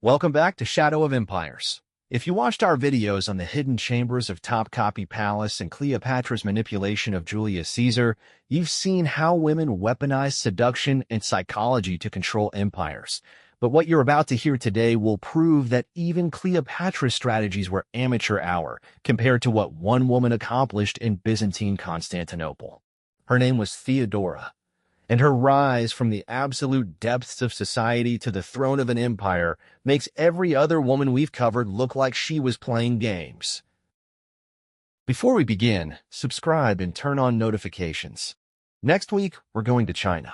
Welcome back to Shadow of Empires. If you watched our videos on the hidden chambers of Topkapi Palace and Cleopatra's manipulation of Julius Caesar, you've seen how women weaponize seduction and psychology to control empires. But what you're about to hear today will prove that even Cleopatra's strategies were amateur hour compared to what one woman accomplished in Byzantine Constantinople. Her name was Theodora, and her rise from the absolute depths of society to the throne of an empire makes every other woman we've covered look like she was playing games. Before we begin, subscribe and turn on notifications. Next week, we're going to China.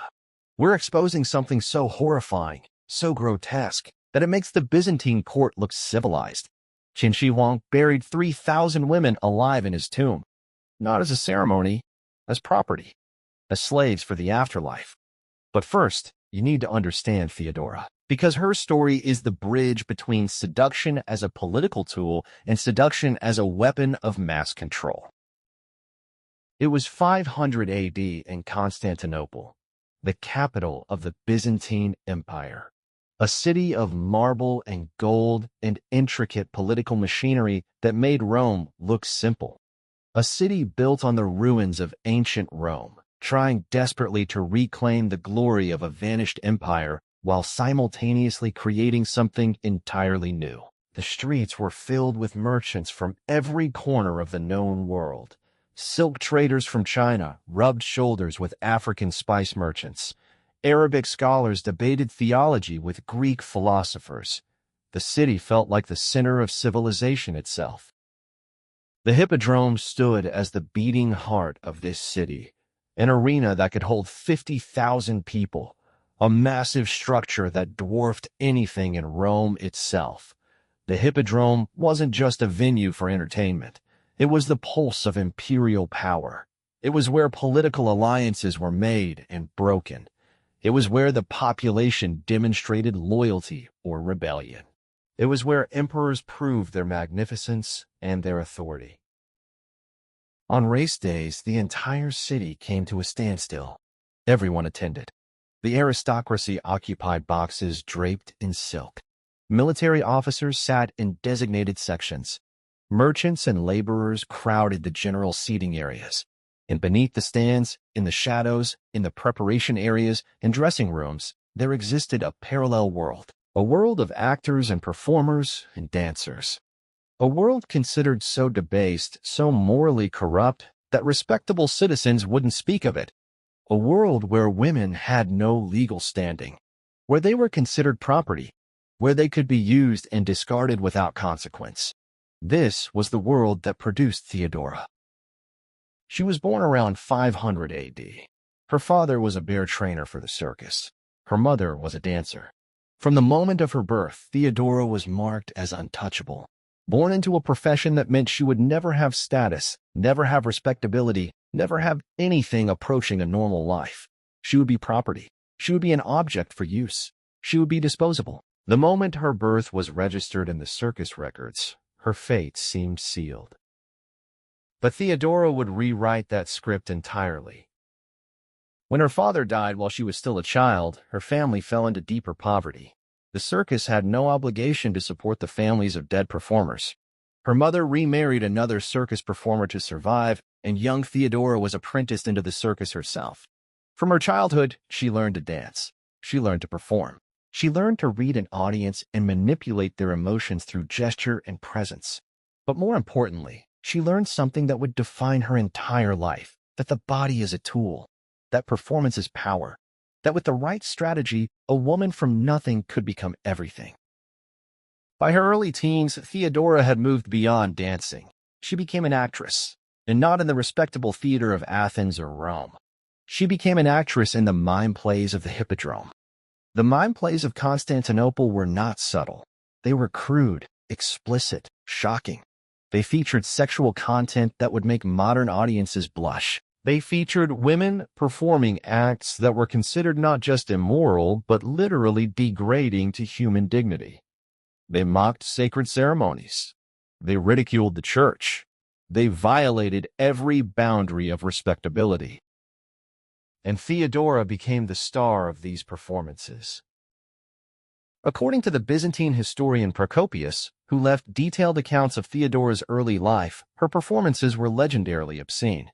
We're exposing something so horrifying, so grotesque, that it makes the Byzantine court look civilized. Qin Shi Huang buried 3,000 women alive in his tomb, not as a ceremony, as property, as slaves for the afterlife. But first, you need to understand Theodora, because her story is the bridge between seduction as a political tool and seduction as a weapon of mass control. It was 500 AD in Constantinople, the capital of the Byzantine Empire, a city of marble and gold and intricate political machinery that made Rome look simple. A city built on the ruins of ancient Rome, trying desperately to reclaim the glory of a vanished empire while simultaneously creating something entirely new. The streets were filled with merchants from every corner of the known world. Silk traders from China rubbed shoulders with African spice merchants. Arabic scholars debated theology with Greek philosophers. The city felt like the center of civilization itself. The Hippodrome stood as the beating heart of this city, an arena that could hold 50,000 people, a massive structure that dwarfed anything in Rome itself. The Hippodrome wasn't just a venue for entertainment. It was the pulse of imperial power. It was where political alliances were made and broken. It was where the population demonstrated loyalty or rebellion. It was where emperors proved their magnificence and their authority. On race days, the entire city came to a standstill. Everyone attended. The aristocracy occupied boxes draped in silk. Military officers sat in designated sections. Merchants and laborers crowded the general seating areas. And beneath the stands, in the shadows, in the preparation areas, and dressing rooms, there existed a parallel world. A world of actors and performers and dancers. A world considered so debased, so morally corrupt, that respectable citizens wouldn't speak of it. A world where women had no legal standing, where they were considered property, where they could be used and discarded without consequence. This was the world that produced Theodora. She was born around 500 AD. Her father was a bear trainer for the circus. Her mother was a dancer. From the moment of her birth, Theodora was marked as untouchable. Born into a profession that meant she would never have status, never have respectability, never have anything approaching a normal life. She would be property. She would be an object for use. She would be disposable. The moment her birth was registered in the circus records, her fate seemed sealed. But Theodora would rewrite that script entirely. When her father died while she was still a child, her family fell into deeper poverty. The circus had no obligation to support the families of dead performers. Her mother remarried another circus performer to survive, and young Theodora was apprenticed into the circus herself. From her childhood, she learned to dance. She learned to perform. She learned to read an audience and manipulate their emotions through gesture and presence. But more importantly, she learned something that would define her entire life, that the body is a tool, that performance is power, that with the right strategy, a woman from nothing could become everything. By her early teens, Theodora had moved beyond dancing. She became an actress, and not in the respectable theater of Athens or Rome. She became an actress in the mime plays of the Hippodrome. The mime plays of Constantinople were not subtle. They were crude, explicit, shocking. They featured sexual content that would make modern audiences blush. They featured women performing acts that were considered not just immoral, but literally degrading to human dignity. They mocked sacred ceremonies. They ridiculed the church. They violated every boundary of respectability. And Theodora became the star of these performances. According to the Byzantine historian Procopius, who left detailed accounts of Theodora's early life, her performances were legendarily obscene.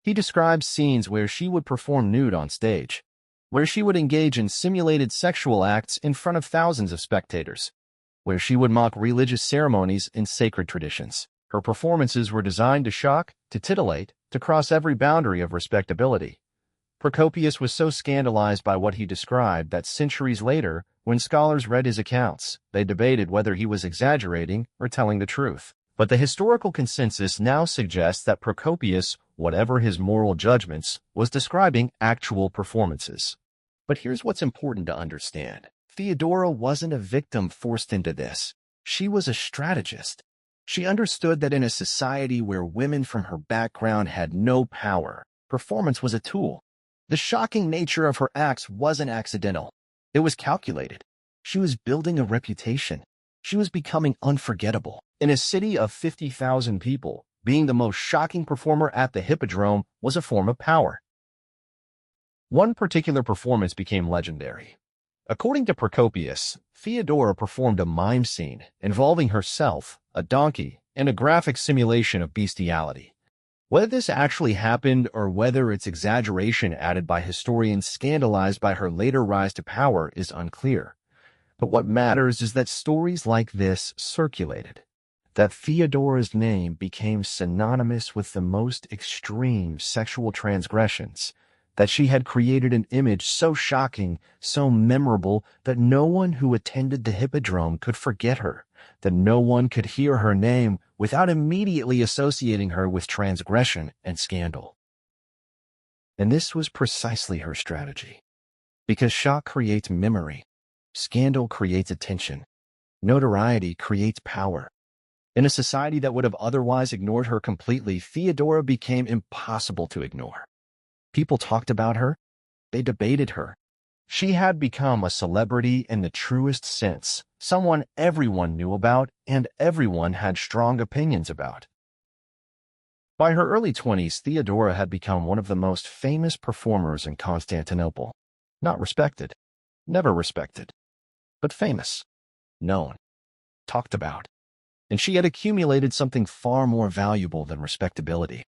He describes scenes where she would perform nude on stage, where she would engage in simulated sexual acts in front of thousands of spectators, where she would mock religious ceremonies and sacred traditions. Her performances were designed to shock, to titillate, to cross every boundary of respectability. Procopius was so scandalized by what he described that centuries later, when scholars read his accounts, they debated whether he was exaggerating or telling the truth. But the historical consensus now suggests that Procopius, whatever his moral judgments, was describing actual performances. But here's what's important to understand. Theodora wasn't a victim forced into this. She was a strategist. She understood that in a society where women from her background had no power, performance was a tool. The shocking nature of her acts wasn't accidental. It was calculated. She was building a reputation. She was becoming unforgettable. In a city of 50,000 people, being the most shocking performer at the Hippodrome was a form of power. One particular performance became legendary. According to Procopius, Theodora performed a mime scene involving herself, a donkey, and a graphic simulation of bestiality. Whether this actually happened or whether it's exaggeration added by historians scandalized by her later rise to power is unclear. But what matters is that stories like this circulated, that Theodora's name became synonymous with the most extreme sexual transgressions, that she had created an image so shocking, so memorable, that no one who attended the Hippodrome could forget her, that no one could hear her name without immediately associating her with transgression and scandal. And this was precisely her strategy. Because shock creates memory, scandal creates attention, notoriety creates power. In a society that would have otherwise ignored her completely, Theodora became impossible to ignore. People talked about her. They debated her. She had become a celebrity in the truest sense, someone everyone knew about and everyone had strong opinions about. By her early 20s, Theodora had become one of the most famous performers in Constantinople. Not respected, never respected, but famous, known, talked about. And she had accumulated something far more valuable than respectability.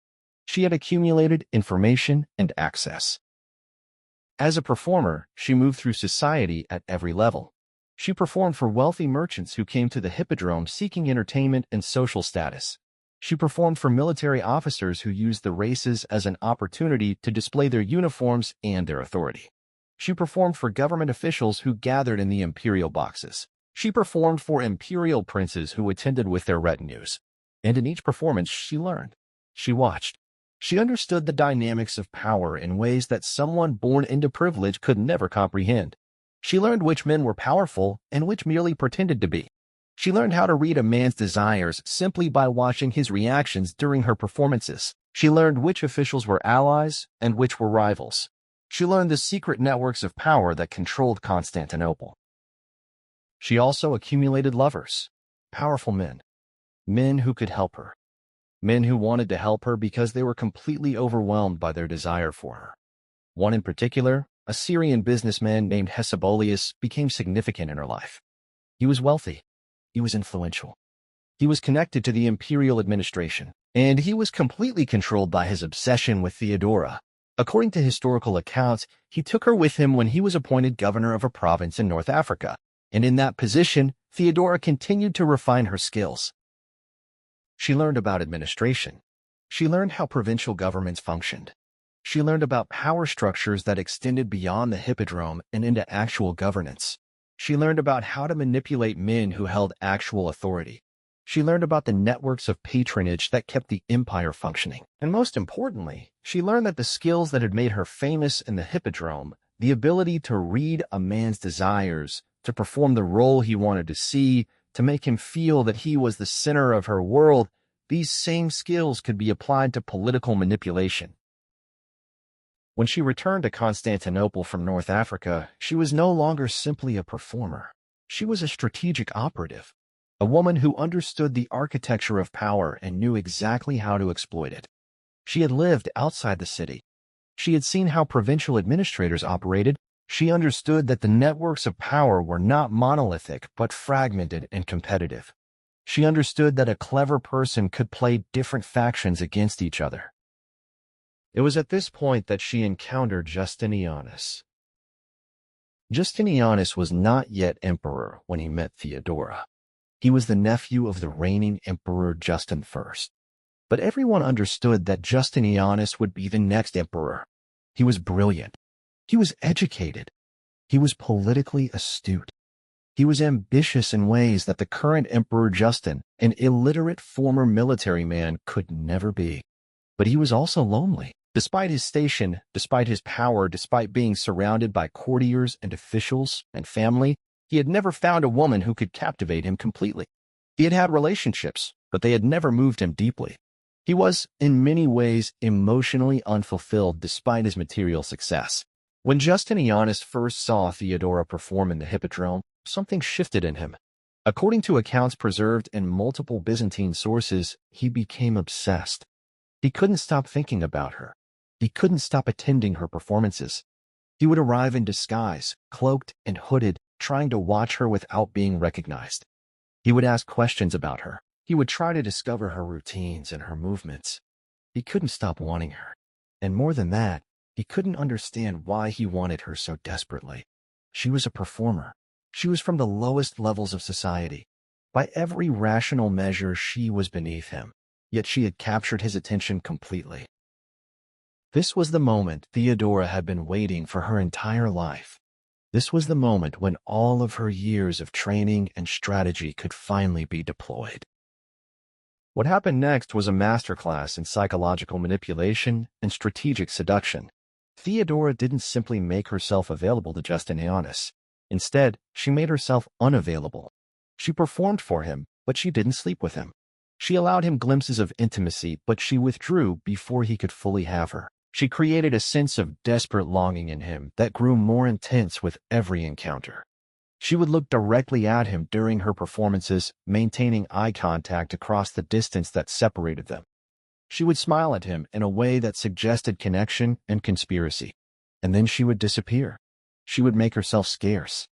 She had accumulated information and access. As a performer, she moved through society at every level. She performed for wealthy merchants who came to the Hippodrome seeking entertainment and social status. She performed for military officers who used the races as an opportunity to display their uniforms and their authority. She performed for government officials who gathered in the imperial boxes. She performed for imperial princes who attended with their retinues. And in each performance, she learned. She watched. She understood the dynamics of power in ways that someone born into privilege could never comprehend. She learned which men were powerful and which merely pretended to be. She learned how to read a man's desires simply by watching his reactions during her performances. She learned which officials were allies and which were rivals. She learned the secret networks of power that controlled Constantinople. She also accumulated lovers, powerful men who could help her. Men who wanted to help her because they were completely overwhelmed by their desire for her. One in particular, a Syrian businessman named Hesebolius, became significant in her life. He was wealthy. He was influential. He was connected to the imperial administration, and he was completely controlled by his obsession with Theodora. According to historical accounts, he took her with him when he was appointed governor of a province in North Africa, and in that position, Theodora continued to refine her skills. She learned about administration. She learned how provincial governments functioned. She learned about power structures that extended beyond the Hippodrome and into actual governance. She learned about how to manipulate men who held actual authority. She learned about the networks of patronage that kept the empire functioning. And most importantly, she learned that the skills that had made her famous in the Hippodrome, the ability to read a man's desires, to perform the role he wanted to see, to make him feel that he was the center of her world, these same skills could be applied to political manipulation. When she returned to Constantinople from North Africa, she was no longer simply a performer. She was a strategic operative, a woman who understood the architecture of power and knew exactly how to exploit it. She had lived outside the city. She had seen how provincial administrators operated, She understood that the networks of power were not monolithic but fragmented and competitive. She understood that a clever person could play different factions against each other. It was at this point that she encountered Justinianus. Justinianus was not yet emperor when he met Theodora. He was the nephew of the reigning emperor Justin I. But everyone understood that Justinianus would be the next emperor. He was brilliant. He was educated. He was politically astute. He was ambitious in ways that the current Emperor Justin, an illiterate former military man, could never be. But he was also lonely. Despite his station, despite his power, despite being surrounded by courtiers and officials and family, he had never found a woman who could captivate him completely. He had had relationships, but they had never moved him deeply. He was, in many ways, emotionally unfulfilled despite his material success. When Justinianus first saw Theodora perform in the Hippodrome, something shifted in him. According to accounts preserved in multiple Byzantine sources, he became obsessed. He couldn't stop thinking about her. He couldn't stop attending her performances. He would arrive in disguise, cloaked and hooded, trying to watch her without being recognized. He would ask questions about her. He would try to discover her routines and her movements. He couldn't stop wanting her. And more than that, he couldn't understand why he wanted her so desperately. She was a performer. She was from the lowest levels of society. By every rational measure, she was beneath him. Yet she had captured his attention completely. This was the moment Theodora had been waiting for her entire life. This was the moment when all of her years of training and strategy could finally be deployed. What happened next was a masterclass in psychological manipulation and strategic seduction. Theodora didn't simply make herself available to Justinianus. Instead, she made herself unavailable. She performed for him, but she didn't sleep with him. She allowed him glimpses of intimacy, but she withdrew before he could fully have her. She created a sense of desperate longing in him that grew more intense with every encounter. She would look directly at him during her performances, maintaining eye contact across the distance that separated them. She would smile at him in a way that suggested connection and conspiracy. And then she would disappear. She would make herself scarce.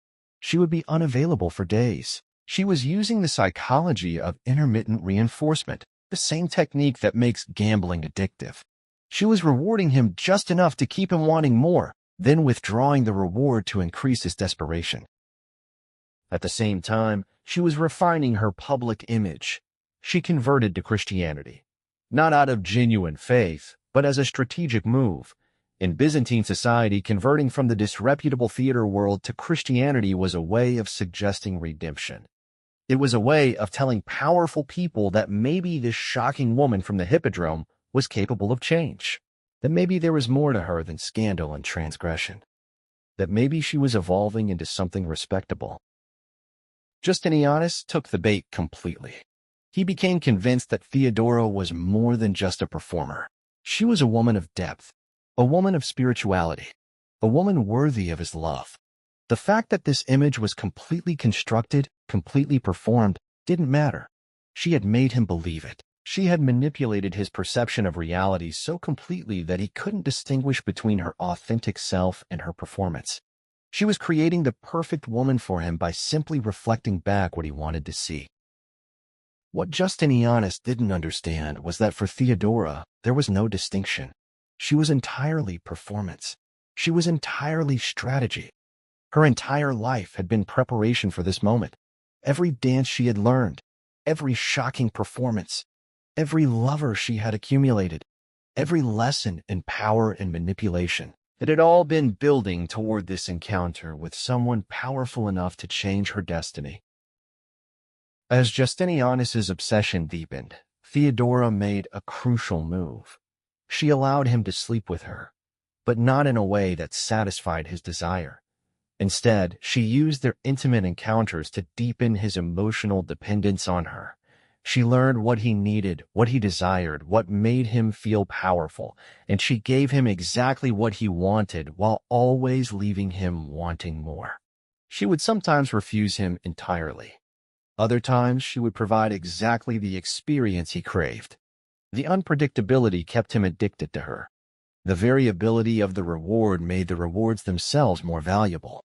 She would be unavailable for days. She was using the psychology of intermittent reinforcement, the same technique that makes gambling addictive. She was rewarding him just enough to keep him wanting more, then withdrawing the reward to increase his desperation. At the same time, she was refining her public image. She converted to Christianity, not out of genuine faith, but as a strategic move. In Byzantine society, converting from the disreputable theater world to Christianity was a way of suggesting redemption. It was a way of telling powerful people that maybe this shocking woman from the Hippodrome was capable of change, that maybe there was more to her than scandal and transgression, that maybe she was evolving into something respectable. Justinianus took the bait completely. He became convinced that Theodora was more than just a performer. She was a woman of depth, a woman of spirituality, a woman worthy of his love. The fact that this image was completely constructed, completely performed, didn't matter. She had made him believe it. She had manipulated his perception of reality so completely that he couldn't distinguish between her authentic self and her performance. She was creating the perfect woman for him by simply reflecting back what he wanted to see. What Justinianus didn't understand was that for Theodora, there was no distinction. She was entirely performance. She was entirely strategy. Her entire life had been preparation for this moment. Every dance she had learned, every shocking performance, every lover she had accumulated, every lesson in power and manipulation. It had all been building toward this encounter with someone powerful enough to change her destiny. As Justinianus's obsession deepened, Theodora made a crucial move. She allowed him to sleep with her, but not in a way that satisfied his desire. Instead, she used their intimate encounters to deepen his emotional dependence on her. She learned what he needed, what he desired, what made him feel powerful, and she gave him exactly what he wanted while always leaving him wanting more. She would sometimes refuse him entirely. Other times, she would provide exactly the experience he craved. The unpredictability kept him addicted to her. The variability of the reward made the rewards themselves more valuable.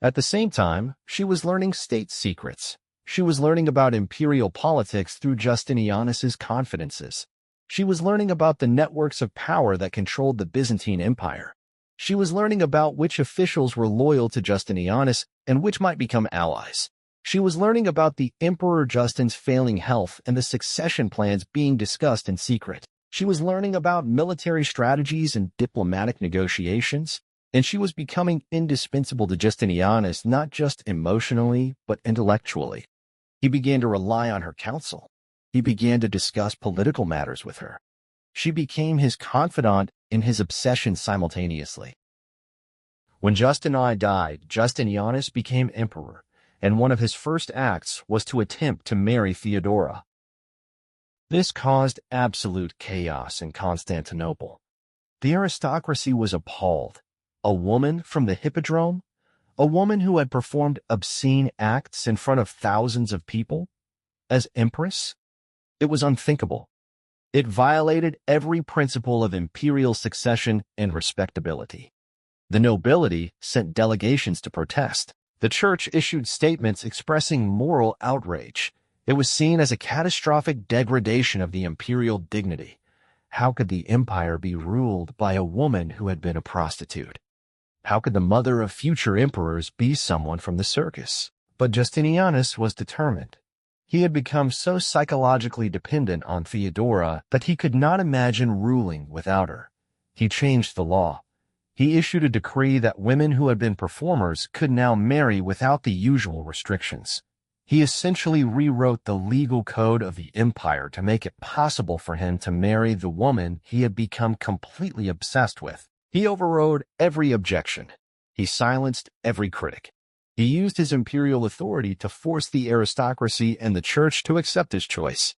At the same time, she was learning state secrets. She was learning about imperial politics through Justinianus's confidences. She was learning about the networks of power that controlled the Byzantine Empire. She was learning about which officials were loyal to Justinianus and which might become allies. She was learning about the Emperor Justin's failing health and the succession plans being discussed in secret. She was learning about military strategies and diplomatic negotiations, and she was becoming indispensable to Justinianus not just emotionally, but intellectually. He began to rely on her counsel. He began to discuss political matters with her. She became his confidant and his obsession simultaneously. When Justinian died, Justinianus became emperor, and one of his first acts was to attempt to marry Theodora. This caused absolute chaos in Constantinople. The aristocracy was appalled. A woman from the Hippodrome? A woman who had performed obscene acts in front of thousands of people? As empress? It was unthinkable. It violated every principle of imperial succession and respectability. The nobility sent delegations to protest. The church issued statements expressing moral outrage. It was seen as a catastrophic degradation of the imperial dignity. How could the empire be ruled by a woman who had been a prostitute? How could the mother of future emperors be someone from the circus? But Justinianus was determined. He had become so psychologically dependent on Theodora that he could not imagine ruling without her. He changed the law. He issued a decree that women who had been performers could now marry without the usual restrictions. He essentially rewrote the legal code of the empire to make it possible for him to marry the woman he had become completely obsessed with. He overrode every objection. He silenced every critic. He used his imperial authority to force the aristocracy and the church to accept his choice.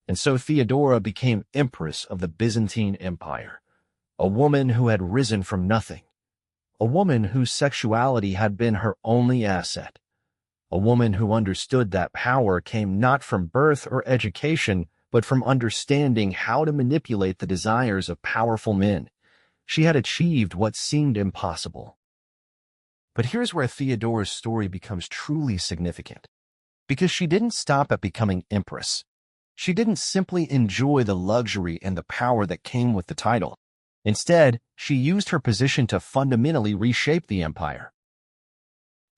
And so Theodora became Empress of the Byzantine Empire, a woman who had risen from nothing, a woman whose sexuality had been her only asset, a woman who understood that power came not from birth or education, but from understanding how to manipulate the desires of powerful men. She had achieved what seemed impossible. But here's where Theodora's story becomes truly significant. Because she didn't stop at becoming empress. She didn't simply enjoy the luxury and the power that came with the title. Instead, she used her position to fundamentally reshape the empire.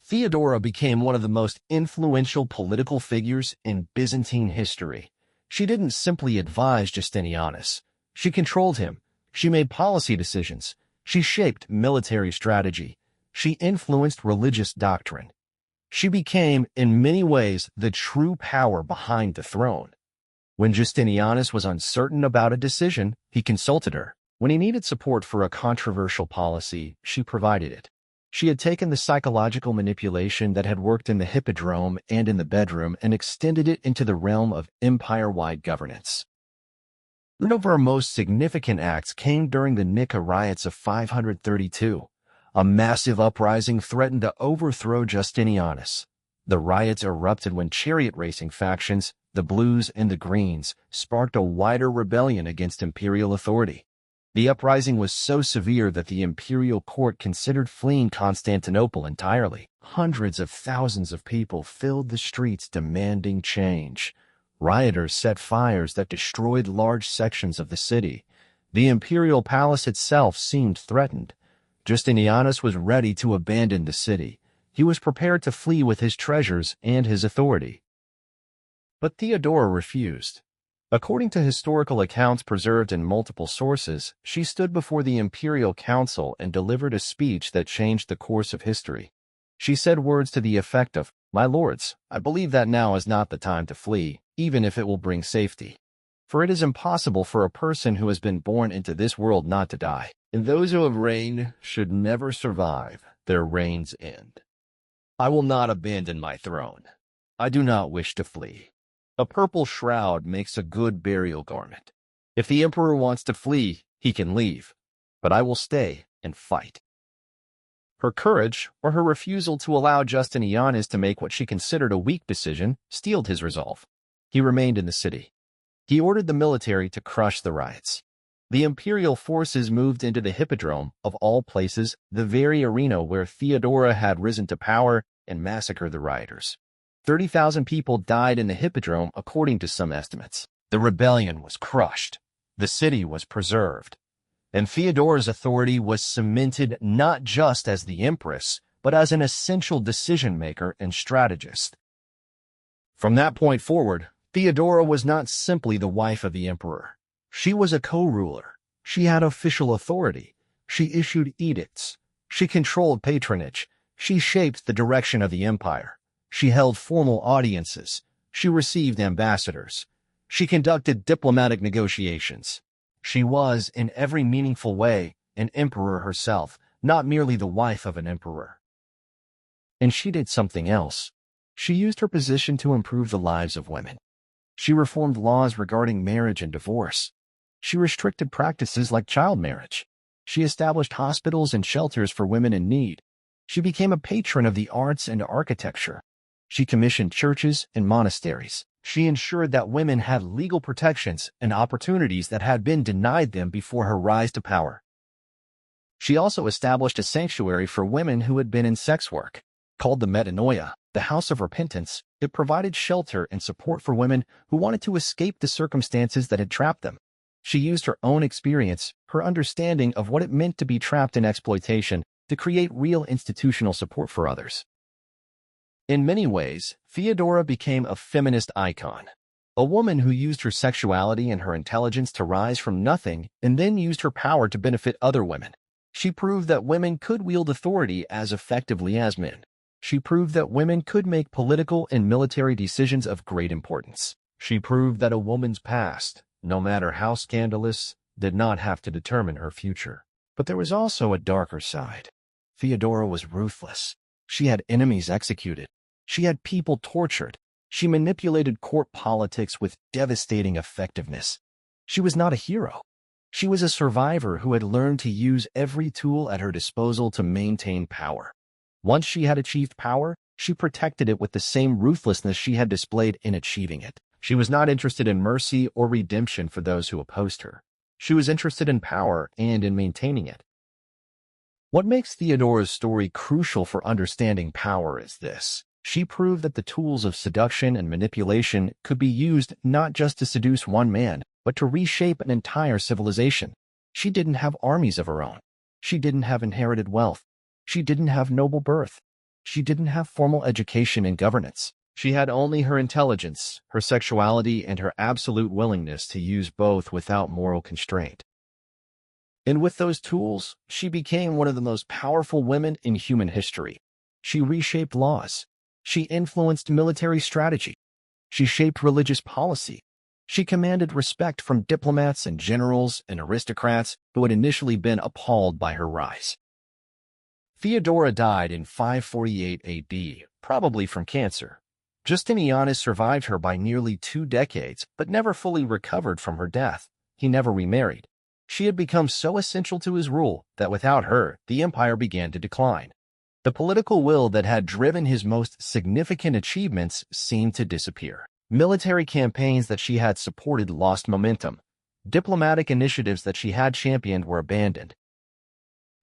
Theodora became one of the most influential political figures in Byzantine history. She didn't simply advise Justinianus. She controlled him. She made policy decisions. She shaped military strategy. She influenced religious doctrine. She became, in many ways, the true power behind the throne. When Justinianus was uncertain about a decision, he consulted her. When he needed support for a controversial policy, she provided it. She had taken the psychological manipulation that had worked in the Hippodrome and in the bedroom and extended it into the realm of empire-wide governance. One of her most significant acts came during the Nika Riots of 532. A massive uprising threatened to overthrow Justinianus. The riots erupted when chariot racing factions, the Blues and the Greens, sparked a wider rebellion against imperial authority. The uprising was so severe that the imperial court considered fleeing Constantinople entirely. Hundreds of thousands of people filled the streets demanding change. Rioters set fires that destroyed large sections of the city. The imperial palace itself seemed threatened. Justinianus was ready to abandon the city. He was prepared to flee with his treasures and his authority. But Theodora refused. According to historical accounts preserved in multiple sources, she stood before the imperial council and delivered a speech that changed the course of history. She said words to the effect of, "My lords, I believe that now is not the time to flee, even if it will bring safety. For it is impossible for a person who has been born into this world not to die. And those who have reigned should never survive their reign's end. I will not abandon my throne. I do not wish to flee. A purple shroud makes a good burial garment. If the emperor wants to flee, he can leave, but I will stay and fight." Her courage, or her refusal to allow Justinianus to make what she considered a weak decision, steeled his resolve. He remained in the city. He ordered the military to crush the riots. The imperial forces moved into the Hippodrome, of all places, the very arena where Theodora had risen to power, and massacred the rioters. 30,000 people died in the Hippodrome according to some estimates. The rebellion was crushed. The city was preserved. And Theodora's authority was cemented not just as the Empress, but as an essential decision-maker and strategist. From that point forward, Theodora was not simply the wife of the emperor. She was a co-ruler. She had official authority. She issued edicts. She controlled patronage. She shaped the direction of the empire. She held formal audiences. She received ambassadors. She conducted diplomatic negotiations. She was, in every meaningful way, an emperor herself, not merely the wife of an emperor. And she did something else. She used her position to improve the lives of women. She reformed laws regarding marriage and divorce. She restricted practices like child marriage. She established hospitals and shelters for women in need. She became a patron of the arts and architecture. She commissioned churches and monasteries. She ensured that women had legal protections and opportunities that had been denied them before her rise to power. She also established a sanctuary for women who had been in sex work. Called the Metanoia, the House of Repentance, it provided shelter and support for women who wanted to escape the circumstances that had trapped them. She used her own experience, her understanding of what it meant to be trapped in exploitation, to create real institutional support for others. In many ways, Theodora became a feminist icon, a woman who used her sexuality and her intelligence to rise from nothing and then used her power to benefit other women. She proved that women could wield authority as effectively as men. She proved that women could make political and military decisions of great importance. She proved that a woman's past, no matter how scandalous, did not have to determine her future. But there was also a darker side. Theodora was ruthless. She had enemies executed. She had people tortured. She manipulated court politics with devastating effectiveness. She was not a hero. She was a survivor who had learned to use every tool at her disposal to maintain power. Once she had achieved power, she protected it with the same ruthlessness she had displayed in achieving it. She was not interested in mercy or redemption for those who opposed her. She was interested in power and in maintaining it. What makes Theodora's story crucial for understanding power is this. She proved that the tools of seduction and manipulation could be used not just to seduce one man, but to reshape an entire civilization. She didn't have armies of her own. She didn't have inherited wealth. She didn't have noble birth. She didn't have formal education and governance. She had only her intelligence, her sexuality, and her absolute willingness to use both without moral constraint. And with those tools, she became one of the most powerful women in human history. She reshaped laws. She influenced military strategy. She shaped religious policy. She commanded respect from diplomats and generals and aristocrats who had initially been appalled by her rise. Theodora died in 548 AD, probably from cancer. Justinianus survived her by nearly 2 decades, but never fully recovered from her death. He never remarried. She had become so essential to his rule that without her, the empire began to decline. The political will that had driven his most significant achievements seemed to disappear. Military campaigns that she had supported lost momentum. Diplomatic initiatives that she had championed were abandoned.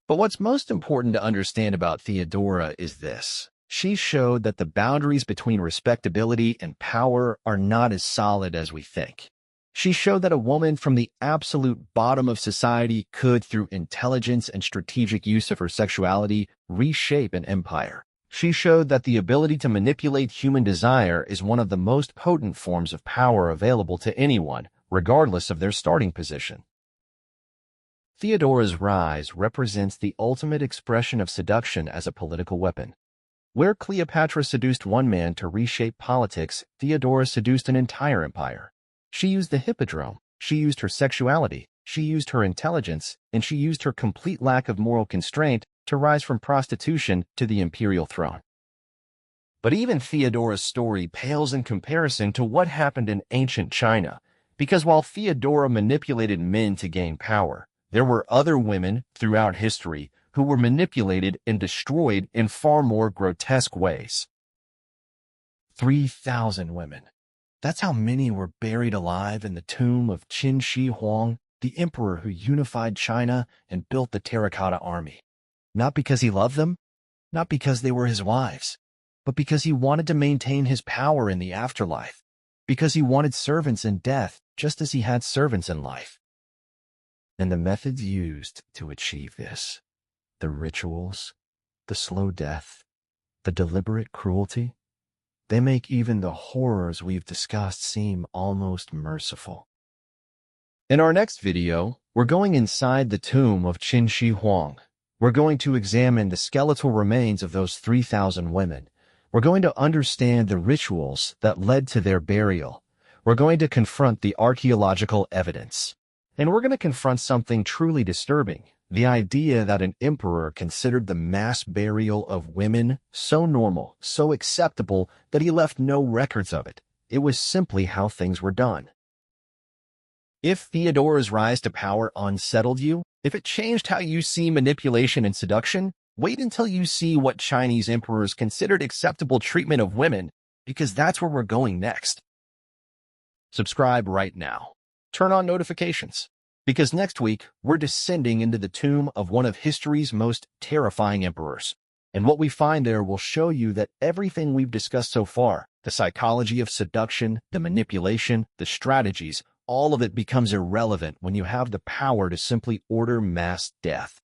But what's most important to understand about Theodora is this. She showed that the boundaries between respectability and power are not as solid as we think. She showed that a woman from the absolute bottom of society could, through intelligence and strategic use of her sexuality, reshape an empire. She showed that the ability to manipulate human desire is one of the most potent forms of power available to anyone, regardless of their starting position. Theodora's rise represents the ultimate expression of seduction as a political weapon. Where Cleopatra seduced one man to reshape politics, Theodora seduced an entire empire. She used the Hippodrome, she used her sexuality, she used her intelligence, and she used her complete lack of moral constraint to rise from prostitution to the imperial throne. But even Theodora's story pales in comparison to what happened in ancient China, because while Theodora manipulated men to gain power, there were other women throughout history who were manipulated and destroyed in far more grotesque ways. 3,000 women. That's how many were buried alive in the tomb of Qin Shi Huang, the emperor who unified China and built the terracotta army. Not because he loved them, not because they were his wives, but because he wanted to maintain his power in the afterlife, because he wanted servants in death just as he had servants in life. And the methods used to achieve this, the rituals, the slow death, the deliberate cruelty, they make even the horrors we've discussed seem almost merciful. In our next video, we're going inside the tomb of Qin Shi Huang. We're going to examine the skeletal remains of those 3,000 women. We're going to understand the rituals that led to their burial. We're going to confront the archaeological evidence. And we're going to confront something truly disturbing, the idea that an emperor considered the mass burial of women so normal, so acceptable, that he left no records of it. It was simply how things were done. If Theodora's rise to power unsettled you, if it changed how you see manipulation and seduction, wait until you see what Chinese emperors considered acceptable treatment of women, because that's where we're going next. Subscribe right now. Turn on notifications, because next week we're descending into the tomb of one of history's most terrifying emperors. And what we find there will show you that everything we've discussed so far, the psychology of seduction, the manipulation, the strategies, all of it becomes irrelevant when you have the power to simply order mass death.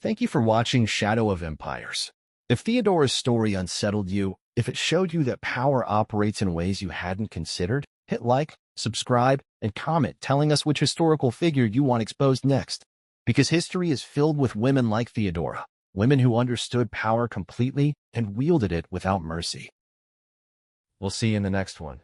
Thank you for watching Shadow of Empires. If Theodora's story unsettled you, if it showed you that power operates in ways you hadn't considered, hit like, subscribe, and comment telling us which historical figure you want exposed next. Because history is filled with women like Theodora, women who understood power completely and wielded it without mercy. We'll see you in the next one.